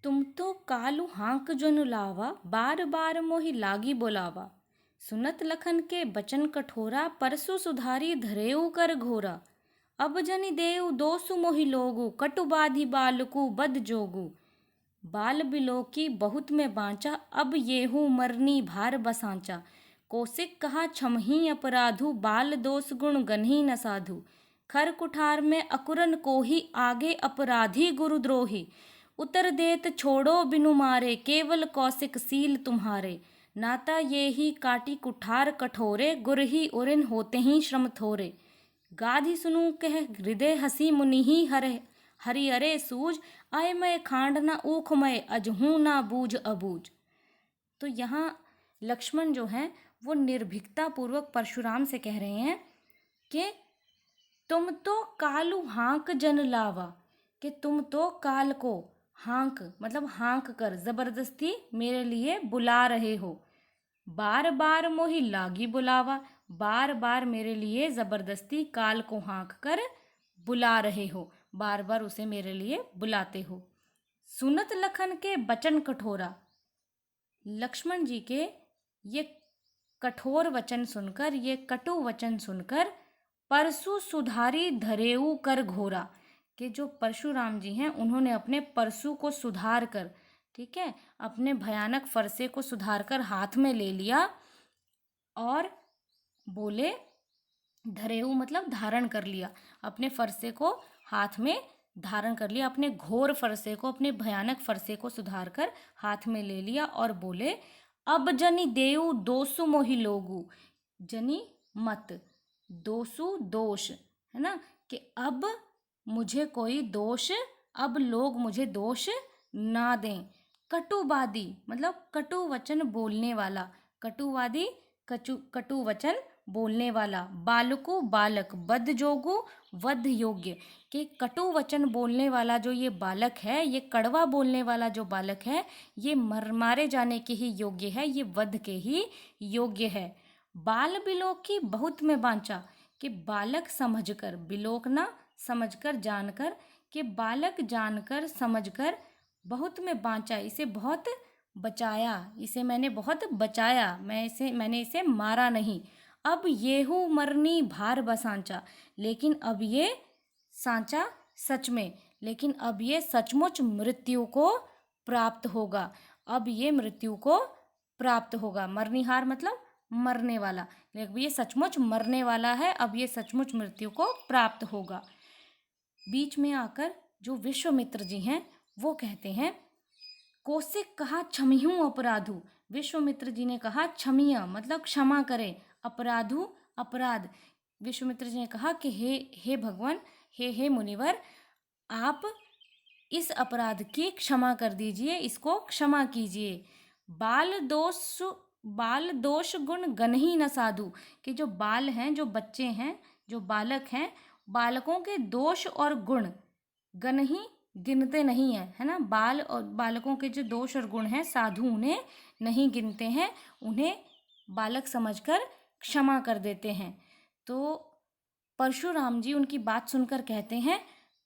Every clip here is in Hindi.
तुम तो कालू हाँक जनु लावा, बार बार मोहि लागी बोलावा। सुनत लखन के बचन कठोरा, परसु सुधारी धरेऊ कर घोरा। अब जनि देऊ दोसु मोहि लोगु, कटु बाधि बालकु बद जोगु। बाल बिलोकी बहुत में बाँचा, अब येहू मरनी भार बसांचा। कौशिक कहा छमही अपराधु, बाल दोष गुण गन्ही न साधु। खर कुठार में अकुरन कोही, आगे अपराधी गुरुद्रोही। उतर देत छोड़ो बिनु मारे, केवल कौशिक सील तुम्हारे। नाता ये ही काटी कुठार कठोरे, गुर ही उरिन होते ही श्रम थोरे। गाधि सुनु कह हृदय हसी, मुनि ही हरे हरि अरे सूझ। आय मैं खांड न ऊख मैं, अजहू ना बूझ अबूझ। तो यहाँ लक्ष्मण जो है वो निर्भीकता पूर्वक परशुराम से कह रहे हैं कि तुम तो कालू हाँक जन लावा, कि तुम तो काल को हाँक मतलब हाँक कर जबरदस्ती मेरे लिए बुला रहे हो। बार बार मोहि लागी बुलावा, बार बार मेरे लिए जबरदस्ती काल को हाँक कर बुला रहे हो, बार बार उसे मेरे लिए बुलाते हो। सुनत लखन के बचन कठोरा, लक्ष्मण जी के ये कठोर वचन सुनकर, ये कटु वचन सुनकर, परसु सुधारी धरेऊ कर घोरा, कि जो परशुराम जी हैं उन्होंने अपने परसु को सुधार कर, ठीक है, अपने भयानक फरसे को सुधार कर हाथ में ले लिया और बोले, धरेऊ मतलब धारण कर लिया, अपने फरसे को हाथ में धारण कर लिया, अपने घोर फरसे को, अपने भयानक फरसे को सुधार कर हाथ में ले लिया और बोले, अब जनि देऊ दोसु मोहि लोगु। जनि मत, दोसु दोष, है ना, कि अब मुझे कोई दोष, अब लोग मुझे दोष ना दें। कटुवादी मतलब कटु वचन बोलने वाला, कटुवादी कटु वचन बोलने वाला। बालको बालक, बद जोगु वध योग्य, कि कटु वचन बोलने वाला जो ये बालक है, ये कड़वा बोलने वाला जो बालक है, ये मारे जाने के ही योग्य है, ये वध के ही योग्य है। बाल बिलोकी बहुत में बांचा, कि बालक समझकर, बिलोकना समझकर जानकर, कि बालक जानकर समझकर बहुत में बांचा, इसे बहुत बचाया, इसे मैंने बहुत बचाया, मैंने इसे मारा नहीं। अब येहू मरनी भार बसांचा, लेकिन अब ये सांचा सच में, लेकिन अब ये सचमुच मृत्यु को प्राप्त होगा, अब ये मृत्यु को प्राप्त होगा। मरनिहार मतलब मरने वाला, लेकिन ये सचमुच मरने वाला है, अब ये सचमुच मृत्यु को प्राप्त होगा। बीच में आकर जो विश्वामित्र जी हैं वो कहते हैं, कौशिक कहा क्षमिहूँ अपराधु। विश्वामित्र जी ने कहा क्षमिया मतलब क्षमा करें, अपराधु अपराध। विश्वामित्र जी ने कहा कि हे भगवान, हे मुनिवर, आप इस अपराध की क्षमा कर दीजिए, इसको क्षमा कीजिए। बाल दोष गुण गनही न साधु, कि जो बाल हैं, जो बच्चे हैं, जो बालक हैं, बालकों के दोष और गुण गनही गिनते नहीं हैं, है ना। बाल और बालकों के जो दोष और गुण हैं, साधु उन्हें नहीं गिनते हैं, उन्हें बालक समझकर क्षमा कर देते हैं। तो परशुराम जी उनकी बात सुनकर कहते हैं,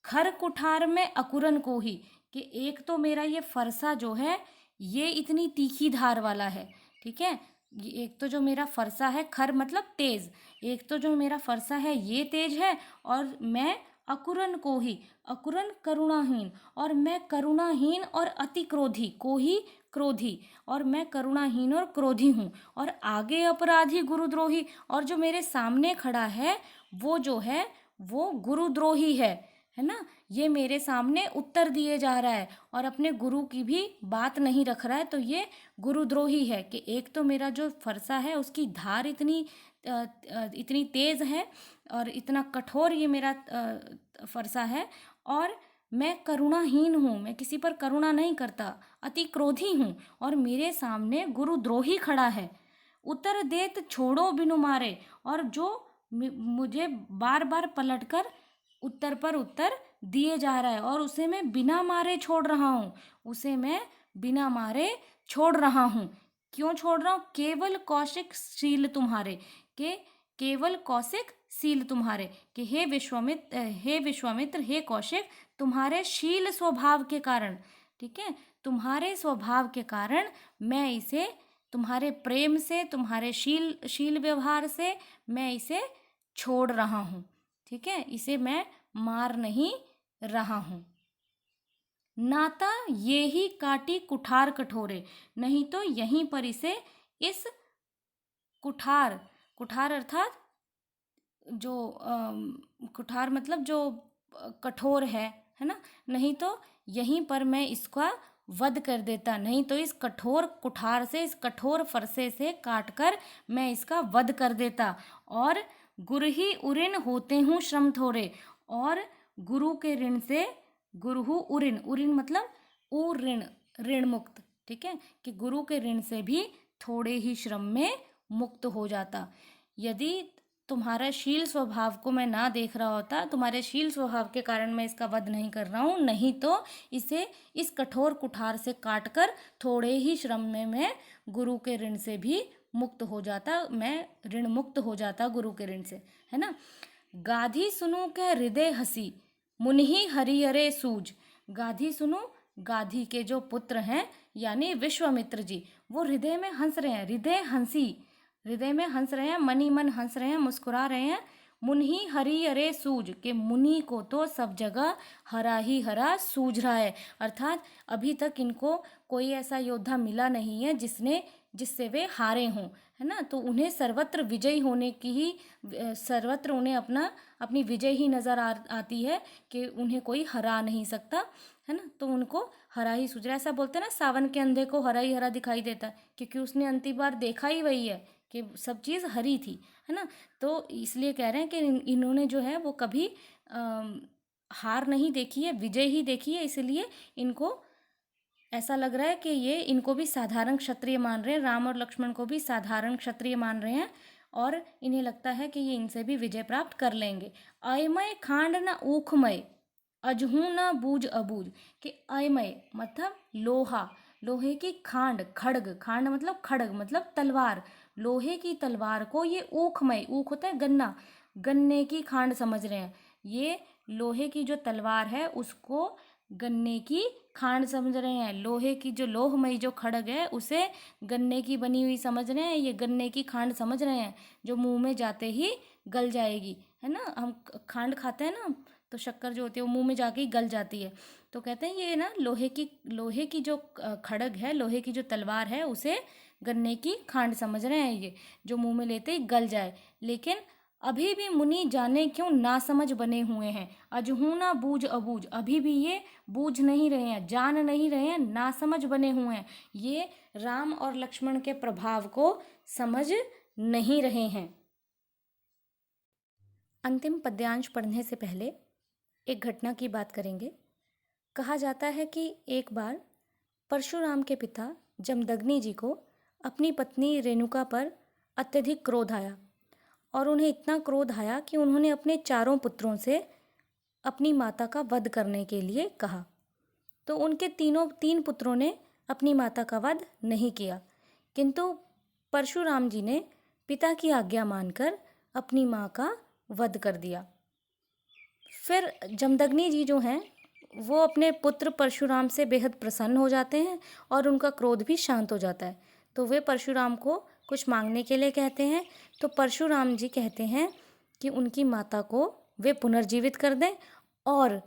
खर कुठार में अकुरन को ही, कि एक तो मेरा ये फरसा जो है ये इतनी तीखी धार वाला है, ठीक है। एक तो जो मेरा फरसा है, खर मतलब तेज, एक तो जो मेरा फरसा है ये तेज है, और मैं अकुरन को ही, अकुरन करुणाहीन, और मैं करुणाहीन और अति क्रोधी, को ही क्रोधी, और मैं करुणाहीन और क्रोधी हूँ, और आगे अपराधी गुरुद्रोही, और जो मेरे सामने खड़ा है वो जो है वो गुरुद्रोही है ना। ये मेरे सामने उत्तर दिए जा रहा है और अपने गुरु की भी बात नहीं रख रहा है, तो ये गुरुद्रोही है। कि एक तो मेरा जो फरसा है उसकी धार इतनी तेज है और इतना कठोर ये मेरा फरसा है, और मैं करुणाहीन हूँ, मैं किसी पर करुणा नहीं करता, अति क्रोधी हूँ, और मेरे सामने गुरुद्रोही खड़ा है। उत्तर देत छोड़ो बिनु मारे, और जो मुझे बार बार पलटकर उत्तर पर उत्तर दिए जा रहा है, और उसे मैं बिना मारे छोड़ रहा हूँ, उसे मैं बिना मारे छोड़ रहा हूँ। क्यों छोड़ रहा हूँ? केवल कौशिक शील तुम्हारे, के केवल कौशिक शील तुम्हारे, कि हे विश्वामित्र, हे कौशिक, तुम्हारे शील स्वभाव के कारण, ठीक है, तुम्हारे स्वभाव के कारण मैं इसे तुम्हारे प्रेम से, तुम्हारे शील व्यवहार से मैं इसे छोड़ रहा हूँ। ठीक है, इसे मैं मार नहीं रहा हूँ। नाता ये ही काटी कुठार कठोरे, नहीं तो यहीं पर इसे इस कुठार, कुठार अर्थात जो कुठार मतलब जो कठोर है ना, नहीं तो यहीं पर मैं इसका वध कर देता, नहीं तो इस कठोर कुठार से, इस कठोर फरसे से काट कर मैं इसका वध कर देता। और गुरु ही उऋण होते हूँ श्रम थोड़े, और गुरु के ऋण से, गुरु उऋण, उऋण मतलब उ ऋण, ऋण मुक्त। ठीक है, कि गुरु के ऋण से भी थोड़े ही श्रम में मुक्त हो जाता। यदि तुम्हारा शील स्वभाव को मैं ना देख रहा होता, तुम्हारे शील स्वभाव के कारण मैं इसका वध नहीं कर रहा हूँ, नहीं तो इसे इस कठोर कुठार से काट कर थोड़े ही श्रम में मैं गुरु के ऋण से भी मुक्त हो जाता, मैं ऋण मुक्त हो जाता गुरु के ऋण से, है ना। गाधी सुनो के हृदय हसी, मुनि हरिहरे सूज। गाधी सुनो, गाधी के जो पुत्र हैं यानी विश्वामित्र जी, वो हृदय में हंस रहे हैं, हृदय हंसी, हृदय में हंस रहे हैं, मनी मन हंस रहे हैं, मुस्कुरा रहे हैं। मुनि हरि अरे सूज, के मुनि को तो सब जगह हरा ही हरा सूझ रहा है, अर्थात अभी तक इनको कोई ऐसा योद्धा मिला नहीं है जिससे वे हारे हों, है ना। तो उन्हें सर्वत्र विजयी होने की ही, सर्वत्र उन्हें अपनी विजय ही नजर आती है कि उन्हें कोई हरा नहीं सकता, है ना। तो उनको हरा ही सूझ रहा है। ऐसा बोलते हैं ना, सावन के अंधे को हरा ही हरा दिखाई देता है, क्योंकि उसने अंतिम बार देखा ही वही है कि सब चीज़ हरी थी, है ना। तो इसलिए कह रहे हैं कि इन्होंने जो है वो कभी हार नहीं देखी है, विजय ही देखी है, इसलिए इनको ऐसा लग रहा है कि ये इनको भी साधारण क्षत्रिय मान रहे हैं, राम और लक्ष्मण को भी साधारण क्षत्रिय मान रहे हैं, और इन्हें लगता है कि ये इनसे भी विजय प्राप्त कर लेंगे। अयमय खांड न ऊखमय, अजहू न बूझ अबूझ, कि अयमय मतलब लोहा, लोहे की खांड, खड़ग, खांड मतलब खड़ग मतलब तलवार, लोहे की तलवार को ये ऊखमय, ऊख होता है गन्ना, गन्ने की खांड समझ रहे हैं। ये लोहे की जो तलवार है उसको गन्ने की खांड समझ रहे हैं, लोहे की जो लोहमयी जो खड़ग है उसे गन्ने की बनी हुई समझ रहे हैं, ये गन्ने की खांड समझ रहे हैं जो मुंह में जाते ही गल जाएगी, है ना। हम खांड खाते हैं ना, तो शक्कर जो होती है वो मुंह में जाके ही गल जाती है। तो कहते हैं ये ना लोहे की जो खड़ग है, लोहे की जो तलवार है उसे गन्ने की खांड समझ रहे हैं, ये जो मुंह में लेते ही गल जाए। लेकिन अभी भी मुनि जाने क्यों नासमझ बने हुए हैं, अजहू ना बूझ अबूझ, अभी भी ये बूझ नहीं रहे हैं, जान नहीं रहे हैं, नासमझ बने हुए हैं, ये राम और लक्ष्मण के प्रभाव को समझ नहीं रहे हैं। अंतिम पद्यांश पढ़ने से पहले एक घटना की बात करेंगे। कहा जाता है कि एक बार परशुराम के पिता जमदग्नि जी को अपनी पत्नी रेणुका पर अत्यधिक क्रोध आया, और उन्हें इतना क्रोध आया कि उन्होंने अपने चारों पुत्रों से अपनी माता का वध करने के लिए कहा। तो उनके तीन पुत्रों ने अपनी माता का वध नहीं किया, किंतु परशुराम जी ने पिता की आज्ञा मानकर अपनी माँ का वध कर दिया। फिर जमदग्नि जी जो हैं वो अपने पुत्र परशुराम से बेहद प्रसन्न हो जाते हैं और उनका क्रोध भी शांत हो जाता है। तो वे परशुराम को कुछ मांगने के लिए कहते हैं। तो परशुराम जी कहते हैं कि उनकी माता को वे पुनर्जीवित कर दें और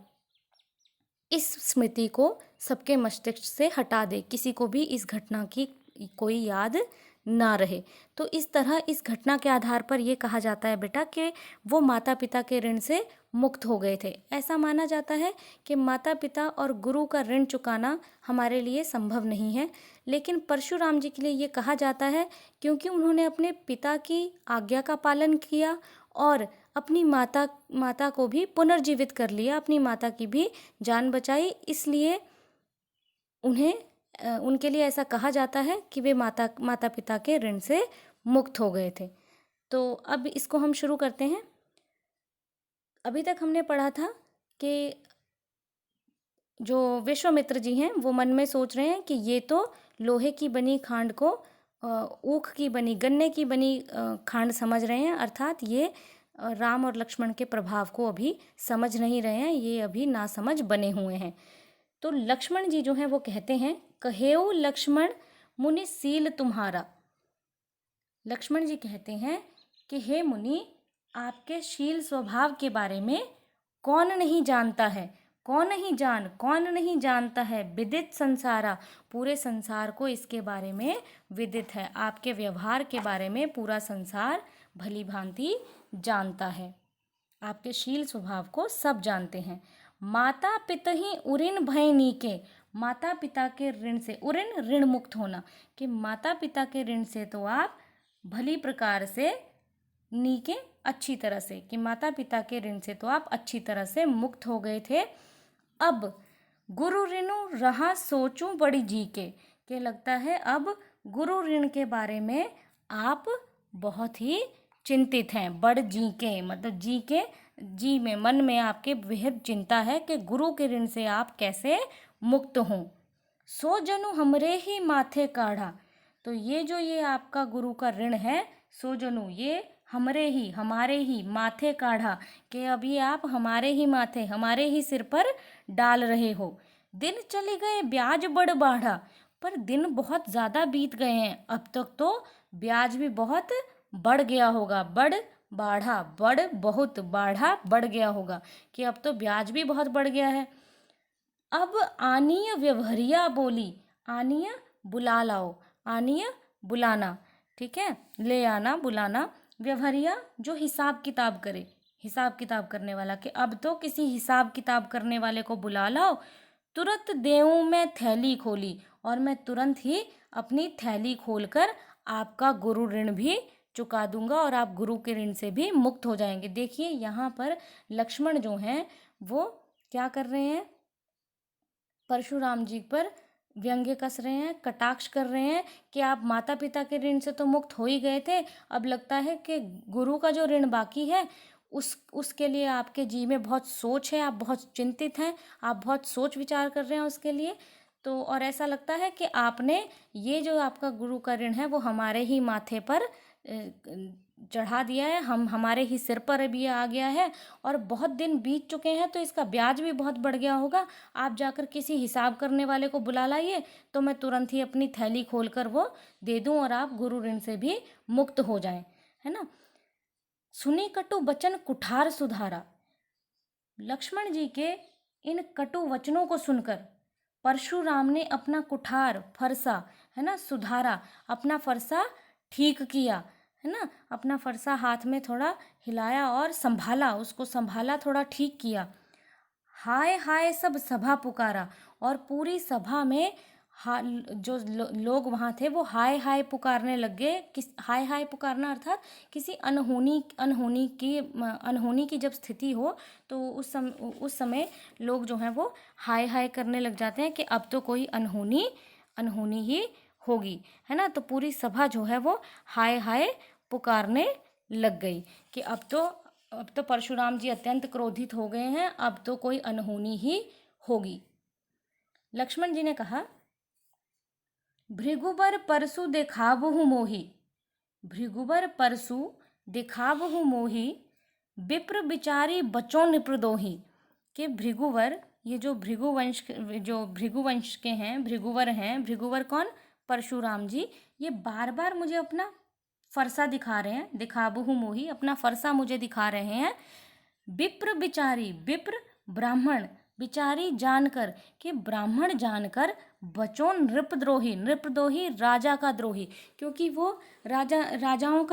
इस स्मृति को सबके मस्तिष्क से हटा दे, किसी को भी इस घटना की कोई याद ना रहे। तो इस तरह इस घटना के आधार पर ये कहा जाता है बेटा कि वो माता पिता के ऋण से मुक्त हो गए थे। ऐसा माना जाता है कि माता पिता और गुरु का ऋण चुकाना हमारे लिए संभव नहीं है, लेकिन परशुराम जी के लिए ये कहा जाता है क्योंकि उन्होंने अपने पिता की आज्ञा का पालन किया और अपनी माता को भी पुनर्जीवित कर लिया, अपनी माता की भी जान बचाई, इसलिए उनके लिए ऐसा कहा जाता है कि वे माता पिता के ऋण से मुक्त हो गए थे। तो अब इसको हम शुरू करते हैं। अभी तक हमने पढ़ा था कि जो विश्वामित्र जी हैं वो मन में सोच रहे हैं कि ये तो लोहे की बनी खांड को ऊख की बनी, गन्ने की बनी खांड समझ रहे हैं, अर्थात ये राम और लक्ष्मण के प्रभाव को अभी समझ नहीं रहे हैं, ये अभी नासमझ बने हुए हैं। तो लक्ष्मण जी जो हैं वो कहते हैं, कहेऊ लक्ष्मण मुनि सील तुम्हारा। लक्ष्मण जी कहते हैं कि हे मुनि, आपके शील स्वभाव के बारे में कौन नहीं जानता है, कौन नहीं जानता है, विदित संसारा, पूरे संसार को इसके बारे में विदित है, आपके व्यवहार के बारे में पूरा संसार भली भांति जानता है, आपके शील स्वभाव को सब जानते हैं। माता पिता ही उऋण भय नीके, माता पिता के ऋण से, उऋण ऋण मुक्त होना, कि माता पिता के ऋण से तो आप भली प्रकार से, नीके अच्छी तरह से, कि माता पिता के ऋण से तो आप अच्छी तरह से मुक्त हो गए थे। अब गुरु ऋणु रहा सोचूं बड़ी जी के लगता है अब गुरु ऋण के बारे में आप बहुत ही चिंतित हैं। बड़ जी के मतलब जी में, मन में आपके बेहद चिंता है कि गुरु के ऋण से आप कैसे मुक्त हों। सो जनु हमरे ही माथे काढ़ा, तो ये आपका गुरु का ऋण है, सो जनु ये हमारे ही माथे काढ़ा, कि अभी आप हमारे ही माथे, हमारे ही सिर पर डाल रहे हो। दिन चले गए ब्याज बड़ बाढ़ा, पर दिन बहुत ज़्यादा बीत गए हैं, अब तक तो ब्याज भी बहुत बढ़ गया होगा, बाढ़ा बढ़ गया होगा, कि अब तो ब्याज भी बहुत बढ़ गया है। अब आनीय व्यवहरिया बोली, आनीय बुला लाओ, आनीय बुलाना, ठीक है, ले आना, बुलाना। व्यवहरिया जो हिसाब किताब करे, हिसाब किताब करने वाला, कि अब तो किसी हिसाब किताब करने वाले को बुला लाओ। तुरंत देऊं मैं थैली खोली, और मैं तुरंत ही अपनी थैली खोलकर आपका गुरु ऋण भी चुका दूंगा, और आप गुरु के ऋण से भी मुक्त हो जाएंगे। देखिए यहाँ पर लक्ष्मण जो हैं वो क्या कर रहे हैं, परशुराम जी पर व्यंग्य कस रहे हैं, कटाक्ष कर रहे हैं कि आप माता पिता के ऋण से तो मुक्त हो ही गए थे, अब लगता है कि गुरु का जो ऋण बाकी है उसके लिए आपके जी में बहुत सोच है, आप बहुत चिंतित हैं, आप बहुत सोच विचार कर रहे हैं उसके लिए। तो और ऐसा लगता है कि आपने ये जो आपका गुरु का ऋण है वो हमारे ही माथे पर चढ़ा दिया है, हमारे ही सिर पर भी आ गया है, और बहुत दिन बीत चुके हैं तो इसका ब्याज भी बहुत बढ़ गया होगा। आप जाकर किसी हिसाब करने वाले को बुला लाइए, तो मैं तुरंत ही अपनी थैली खोलकर वो दे दूं और आप गुरु ऋण से भी मुक्त हो जाएं, है ना। सुनी कटु वचन कुठार सुधारा, लक्ष्मण जी के इन कटु वचनों को सुनकर परशुराम ने अपना कुठार, फरसा, है ना, सुधारा, अपना फरसा ठीक किया, है ना, अपना फरसा हाथ में थोड़ा हिलाया और संभाला, उसको संभाला, थोड़ा ठीक किया। हाय हाय सब सभा पुकारा, और पूरी सभा में जो लोग वहाँ थे वो हाय हाय पुकारने लग गए। हाय हाय पुकारना अर्थात किसी अनहोनी की जब स्थिति हो तो उस समय लोग जो हैं वो हाय हाय करने लग जाते हैं कि अब तो कोई अनहोनी ही होगी, है ना। तो पूरी सभा जो है वो हाय हाय पुकारने लग गई कि अब तो परशुराम जी अत्यंत क्रोधित हो गए हैं, अब तो कोई अनहोनी ही होगी। लक्ष्मण जी ने कहा, भृगुबर परसु देखावहु मोही, भृगुबर परसु देखावहु मोही, विप्र बिचारी बचों निप्रदोही, कि भृगुवर, ये जो भृगुवंश के हैं, भृगुवर कौन, परशुराम जी, ये बार बार मुझे अपना फरसा दिखा रहे हैं, दिखाबहु मोही, अपना फरसा मुझे दिखा रहे हैं। विप्र बिचारी, विप्र ब्राह्मण, बिचारी जानकर, कि ब्राह्मण जानकर, बचों नृपद्रोही, नृपद्रोही राजा का द्रोही, क्योंकि वो राजाओं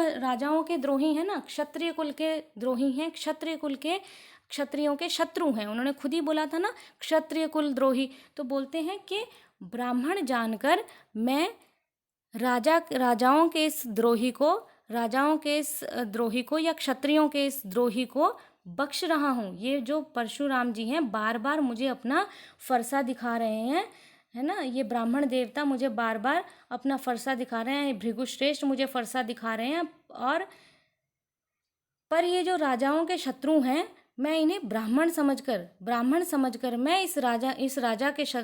के द्रोही हैं ना, क्षत्रिय कुल के द्रोही हैं, क्षत्रियों के शत्रु हैं, उन्होंने खुद ही बोला था ना, क्षत्रिय कुल द्रोही। तो बोलते हैं कि ब्राह्मण जानकर मैं राजाओं के इस द्रोही को या क्षत्रियों के इस द्रोही को बख्श रहा हूँ। ये जो परशुराम जी हैं बार बार मुझे अपना फरसा दिखा रहे हैं, है ना, ये ब्राह्मण देवता मुझे बार बार अपना फरसा दिखा रहे हैं, भृगुश्रेष्ठ मुझे फरसा दिखा रहे हैं, और पर ये जो राजाओं के शत्रु हैं, मैं इन्हें ब्राह्मण समझकर मैं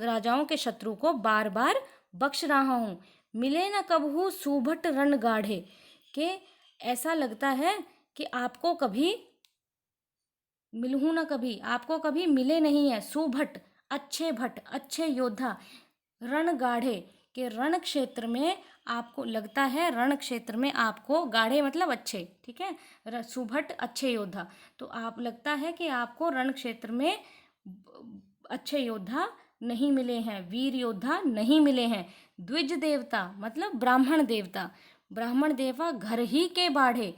राजाओं के शत्रु को बार बार बख्श रहा हूँ। मिले न कबहू सुभट रण गाढ़े, कि ऐसा लगता है कि आपको कभी मिलूँ न कभी, आपको कभी मिले नहीं है। सुभट अच्छे भट, अच्छे योद्धा, रण गाढ़े, के रण क्षेत्र में आपको लगता है, रण क्षेत्र में आपको, गाढ़े मतलब अच्छे, ठीक है, सुभट अच्छे योद्धा, तो आप लगता है कि आपको रण क्षेत्र में अच्छे योद्धा नहीं मिले हैं, वीर योद्धा नहीं मिले हैं। द्विज देवता मतलब ब्राह्मण देवता, ब्राह्मण देवता घर ही के बाढ़े,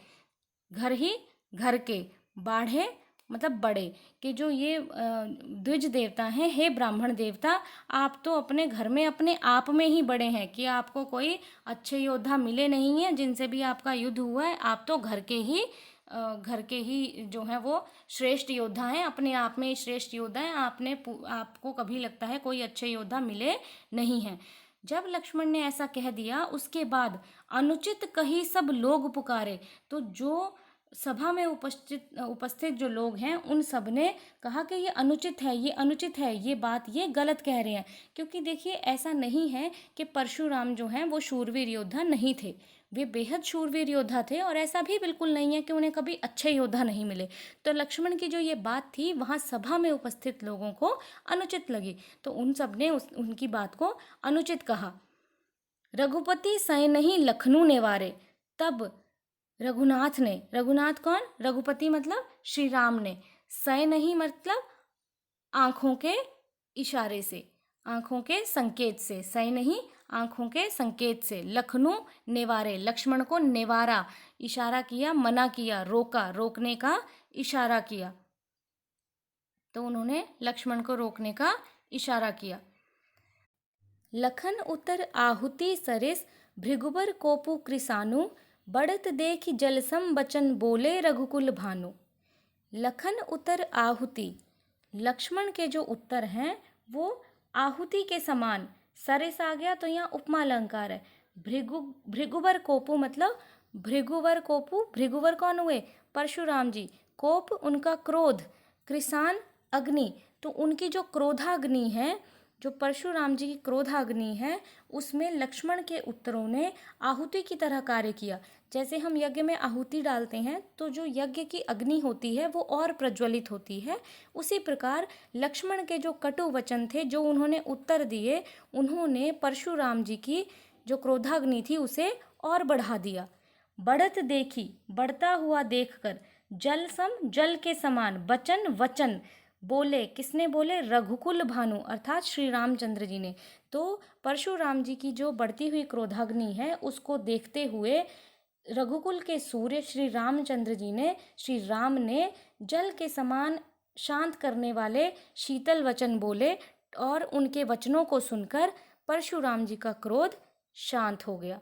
घर ही, घर के, बाढ़े मतलब बड़े, कि जो ये द्विज देवता हैं, हे ब्राह्मण देवता, आप तो अपने घर में अपने आप में ही बड़े हैं, कि आपको कोई अच्छे योद्धा मिले नहीं हैं जिनसे भी आपका युद्ध हुआ है, आप तो घर के ही जो हैं वो श्रेष्ठ योद्धा हैं, अपने आप में ही श्रेष्ठ योद्धा हैं, आपको कभी लगता है कोई अच्छे योद्धा मिले नहीं हैं। जब लक्ष्मण ने ऐसा कह दिया, उसके बाद अनुचित कही सब लोग पुकारे, तो जो सभा में उपस्थित जो लोग हैं उन सब ने कहा कि ये अनुचित है, ये अनुचित है, ये बात ये गलत कह रहे हैं। क्योंकि देखिए, ऐसा नहीं है कि परशुराम जो हैं वो शूरवीर योद्धा नहीं थे, वे बेहद शूरवीर योद्धा थे, और ऐसा भी बिल्कुल नहीं है कि उन्हें कभी अच्छे योद्धा नहीं मिले। तो लक्ष्मण की जो ये बात थी वहाँ सभा में उपस्थित लोगों को अनुचित लगी, तो उन सब ने उनकी बात को अनुचित कहा। रघुपति सै नहीं लखनऊ नेवारे, तब रघुनाथ ने, रघुनाथ कौन, रघुपति मतलब श्री राम ने, सै नहीं मतलब आंखों के इशारे से, आंखों के संकेत से, सही नहीं, आंखों के संकेत से, लखनऊ नेवारे, लक्ष्मण को नेवारा, इशारा किया, मना किया, रोका, रोकने का इशारा किया, तो उन्होंने लक्ष्मण को रोकने का इशारा किया। लखन उतर आहुति सरिस, भृगुबर कोपु कृसानु, बढ़त देख जलसम बचन बोले रघुकुल भानु। लखन उतर आहुति, लक्ष्मण के जो उत्तर हैं वो आहुति के समान, सरिस आ गया तो यहाँ उपमा अलंकार है। भृगुवर कोपु मतलब भृगुवर कोपु, भृगुवर कौन हुए, परशुराम जी, कोप उनका क्रोध, कृसान अग्नि, तो उनकी जो क्रोधाग्नि है, जो परशुराम जी की क्रोधाग्नि है, उसमें लक्ष्मण के उत्तरों ने आहुति की तरह कार्य किया। जैसे हम यज्ञ में आहुति डालते हैं तो जो यज्ञ की अग्नि होती है वो और प्रज्वलित होती है, उसी प्रकार लक्ष्मण के जो कटु वचन थे, जो उन्होंने उत्तर दिए, उन्होंने परशुराम जी की जो क्रोधाग्नि थी उसे और बढ़ा दिया। बढ़त देखी, बढ़ता हुआ देखकर, जल सम जल के समान, बचन वचन, बोले, किसने बोले, रघुकुल भानु अर्थात श्री रामचंद्र जी ने। तो परशुराम जी की जो बढ़ती हुई क्रोधाग्नि है उसको देखते हुए रघुकुल के सूर्य श्री रामचंद्र जी ने, श्री राम ने जल के समान शांत करने वाले शीतल वचन बोले, और उनके वचनों को सुनकर परशुराम जी का क्रोध शांत हो गया।